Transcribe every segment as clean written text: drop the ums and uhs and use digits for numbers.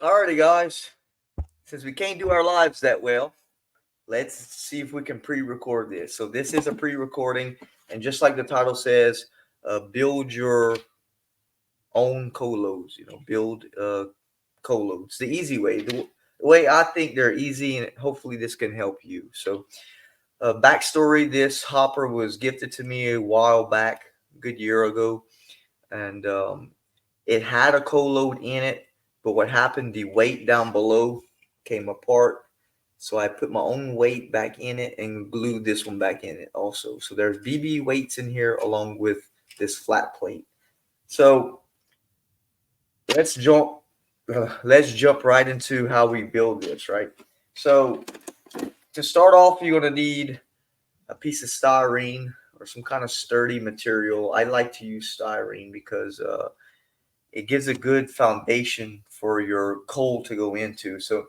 Alrighty, guys. Since we can't do our lives that well, let's see if we can pre-record this. So this is a pre-recording, and just like the title says, build your own co-loads. Build co-loads the easy way. The way I think they're easy, and hopefully this can help you. So, backstory: this hopper was gifted to me a while back, a good year ago, and it had a co-load in it. But what happened? The weight down below came apart. So I put my own weight back in it and glued this one back in it also. So there's BB weights in here along with this flat plate. So let's jump let's jump right into how we build this, right? So to start off, you're going to need a piece of styrene or some kind of sturdy material. I like to use styrene because it gives a good foundation for your coal to go into. So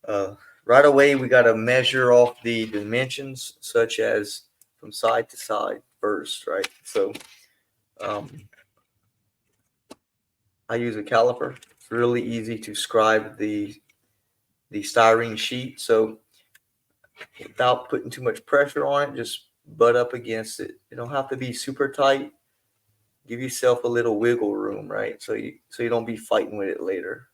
uh, right away, we got to measure off the dimensions, such as from side to side first, right? So um, I use a caliper. It's really easy to scribe the styrene sheet. So without putting too much pressure on it, just butt up against it. You don't have to be super tight. Give yourself a little wiggle room, right? So you don't be fighting with it later.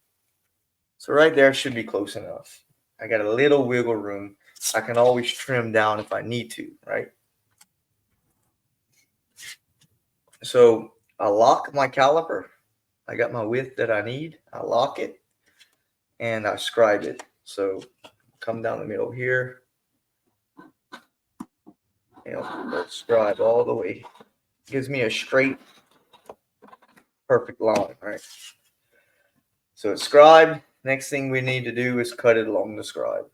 So right there should be close enough. I got a little wiggle room. I can always trim down if I need to, right? So I lock my caliper. I got my width that I need. I lock it and I scribe it. So come down the middle here and scribe all the way. Gives me a straight, perfect line, right? So it's scribed. Next thing we need to do is cut it along the scribe.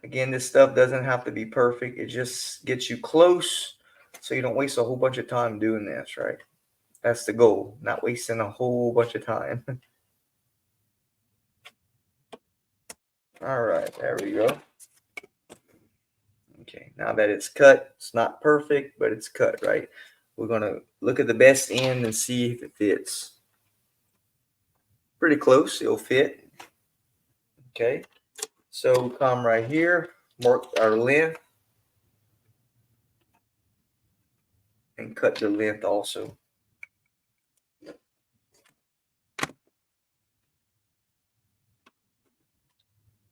Again, this stuff doesn't have to be perfect. It just gets you close so you don't waste a whole bunch of time doing this, right? That's the goal, not wasting a whole bunch of time. All right, there we go. Okay, now that it's cut, it's not perfect, but it's cut, right? We're going to look at the best end and see if it fits. Pretty close, it'll fit. Okay, so come right here, mark our length, and cut the length also.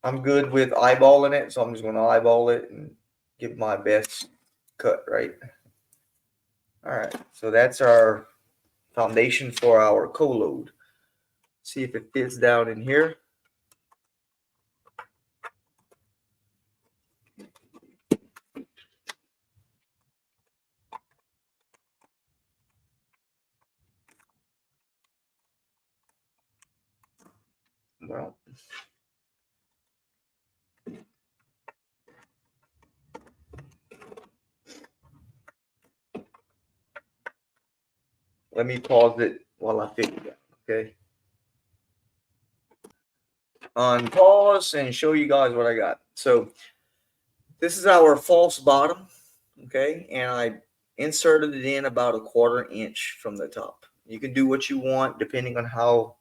I'm good with eyeballing it, so I'm just going to eyeball it and give my best cut, right? All right, so that's our foundation for our co-load. See if it fits down in here. Well, let me pause it while I figure it out, okay? Unpause and show you guys what I got. So this is our false bottom, okay? And I inserted it in about a 1/4 inch from the top. You can do what you want depending on how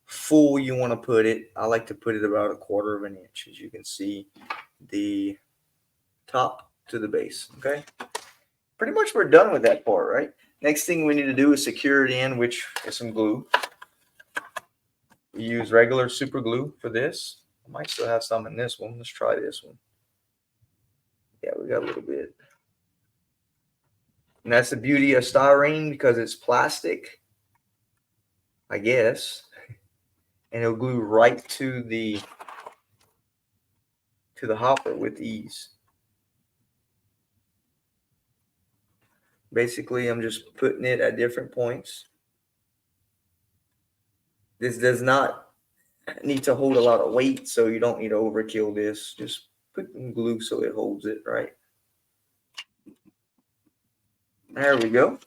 full you want to put it. I like to put it about a 1/4 of an inch, as you can see, the top to the base, okay? Pretty much we're done with that part, right? Next thing we need to do is secure it in, which is some glue. We use regular super glue for this. I might still have some in this one. Let's try this one. Yeah, we got a little bit. And that's the beauty of styrene because it's plastic, I guess. And it'll glue right to the hopper with ease. Basically, I'm just putting it at different points. This does not need to hold a lot of weight, so you don't need to overkill this. Just put glue so it holds it, right? There we go.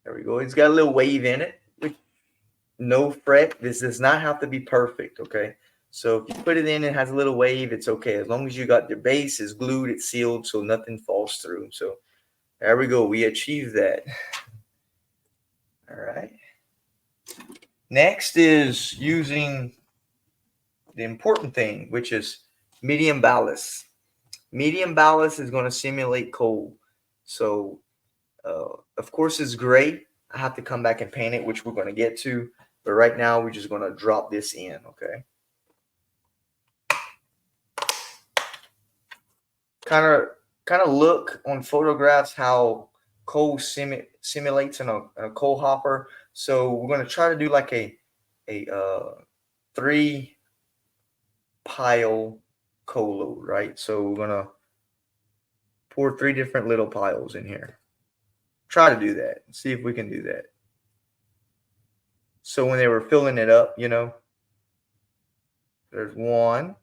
There we go. It's got a little wave in it. No fret. This does not have to be perfect, okay? So if you put it in, it has a little wave, it's okay. As long as you got your base is glued, it's sealed, so nothing falls through. So there we go. We achieved that. All right. Next is using the important thing, which is medium ballast. Medium ballast is going to simulate cold. So, of course, it's gray. I have to come back and paint it, which we're going to get to. But right now, we're just going to drop this in, okay? Kind of look on photographs how coal simulates in a coal hopper. So we're going to try to do like a 3 pile coal load, right? So we're going to pour 3 different little piles in here. Try to do that. See if we can do that. So when they were filling it up, you know, there's 1.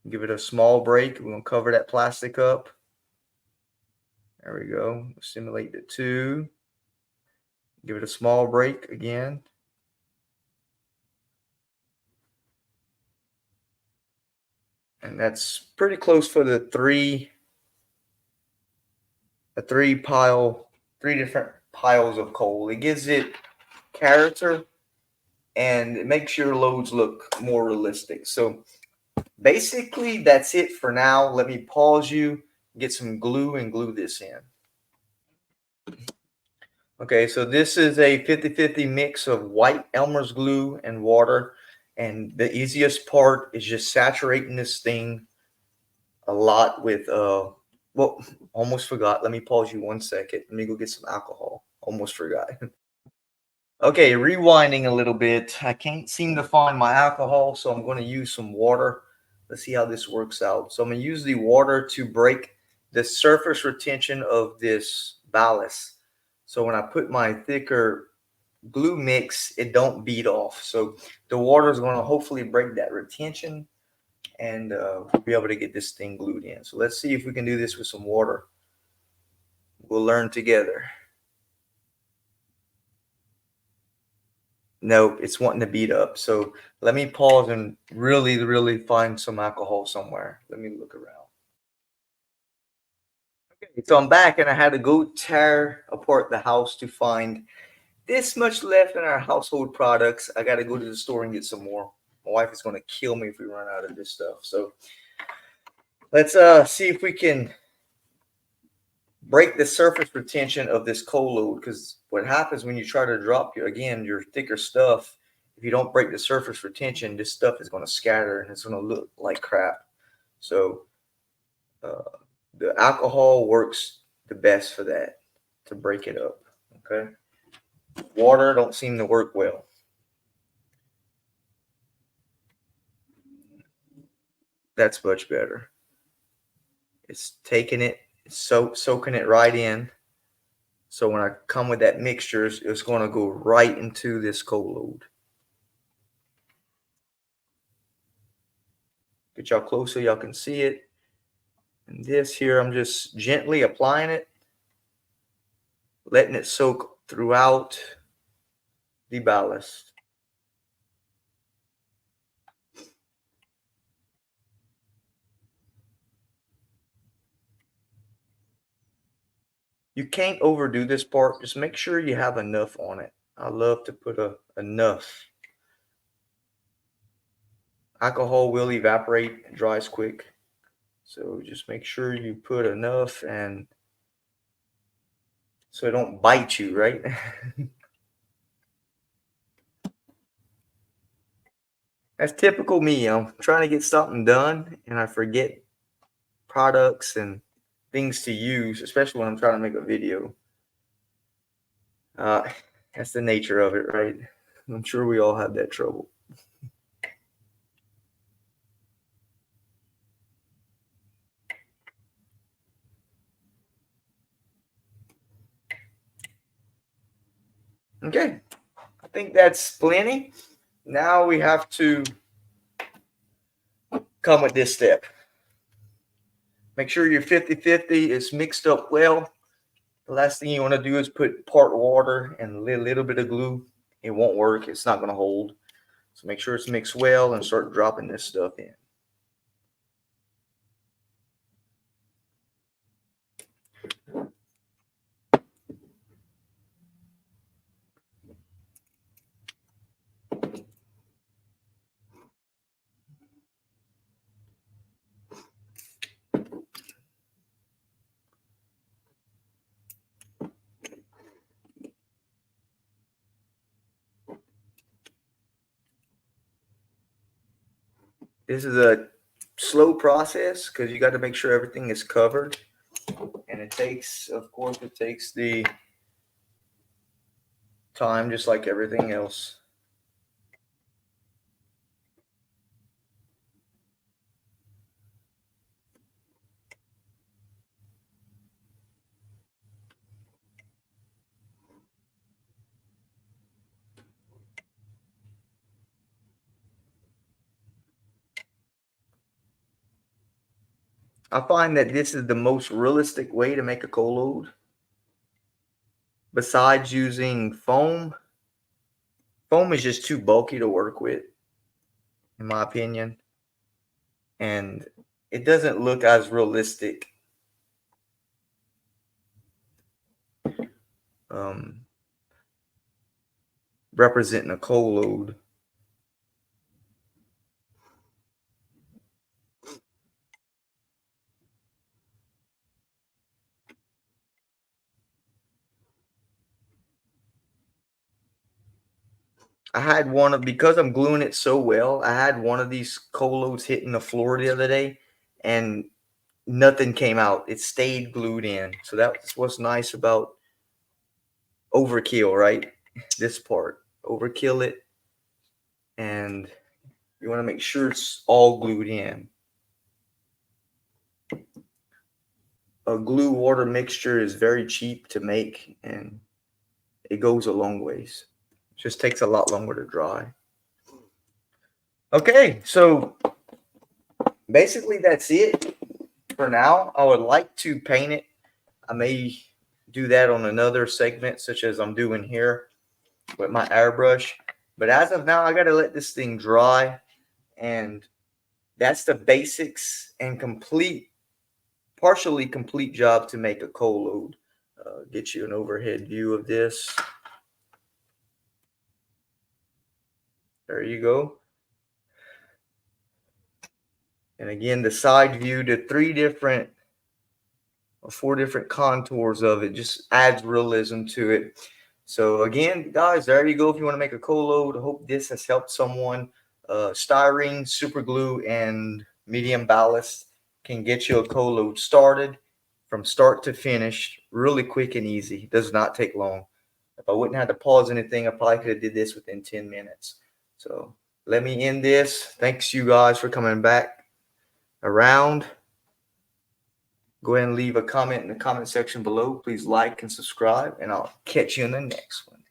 Give it a small break. We're going to cover that plastic up. There we go. Simulate the 2. Give it a small break again. And that's pretty close for the 3 different piles of coal. It gives it character and it makes your loads look more realistic. So basically that's it for now. Let me pause you, get some glue and glue this in. Okay, so this is a 50-50 mix of white Elmer's glue and water. And the easiest part is just saturating this thing a lot with, well, almost forgot. Let me pause you 1 second. Let me go get some alcohol. Almost forgot. Okay, rewinding a little bit. I can't seem to find my alcohol, so I'm going to use some water. Let's see how this works out. So I'm going to use the water to break the surface retention of this ballast. So when I put my thicker glue mix, it don't bead off. So the water is going to hopefully break that retention and be able to get this thing glued in. So let's see if we can do this with some water. We'll learn together. Nope, it's wanting to beat up. So let me pause and really find some alcohol somewhere. Let me look around. Okay, so I'm back and I had to go tear apart the house to find this much left in our household products. I got to go to the store and get some more. My wife is going to kill me if we run out of this stuff. So let's see if we can break the surface retention of this coal load, because what happens when you try to drop your thicker stuff, if you don't break the surface retention, this stuff is going to scatter and it's going to look like crap. So the alcohol works the best for that, to break it up. Okay, water don't seem to work well. That's much better. It's taking it, soaking it right in. So when I come with that mixture, it's going to go right into this coal load. Get y'all close so y'all can see it. And this here, I'm just gently applying it, letting it soak throughout the ballast. You can't overdo this part. Just make sure you have enough on it. I love to put enough. Alcohol will evaporate and dries quick. So just make sure you put enough, and so it don't bite you, right? That's typical me. I'm trying to get something done and I forget products and things to use, especially when I'm trying to make a video. Uh, that's the nature of it, right? I'm sure we all have that trouble. Okay, I think that's plenty. Now we have to come with this step. Make sure your 50-50 is mixed up well. The last thing you want to do is put part water and a little bit of glue. It won't work. It's not going to hold. So make sure it's mixed well and start dropping this stuff in. This is a slow process because you got to make sure everything is covered. And it takes, of course, it takes the time just like everything else. I find that this is the most realistic way to make a co-load. Besides using foam, foam is just too bulky to work with, in my opinion. And it doesn't look as realistic. Representing a co-load. I had one of, because I'm gluing it so well, I had one of these co-loads hitting the floor the other day and nothing came out. It stayed glued in. So that's what's nice about overkill, right? This part. Overkill it, and you want to make sure it's all glued in. A glue water mixture is very cheap to make, and it goes a long ways. It just takes a lot longer to dry. Okay, so basically that's it for now. I would like to paint it. I may do that on another segment, such as I'm doing here with my airbrush. But as of now, I got to let this thing dry. And that's the basics and partially complete job to make a co-load. Get you an overhead view of this. There you go. And again, the side view, the 4 different contours of it just adds realism to it. So again, guys, there you go. If you want to make a co-load, I hope this has helped someone. Styrene, super glue, and medium ballast can get you a co-load started from start to finish, really quick and easy. It does not take long. If I wouldn't have to pause anything, I probably could have did this within 10 minutes. So let me end this. Thanks you guys for coming back around. Go ahead and leave a comment in the comment section below. Please like and subscribe, and I'll catch you in the next one.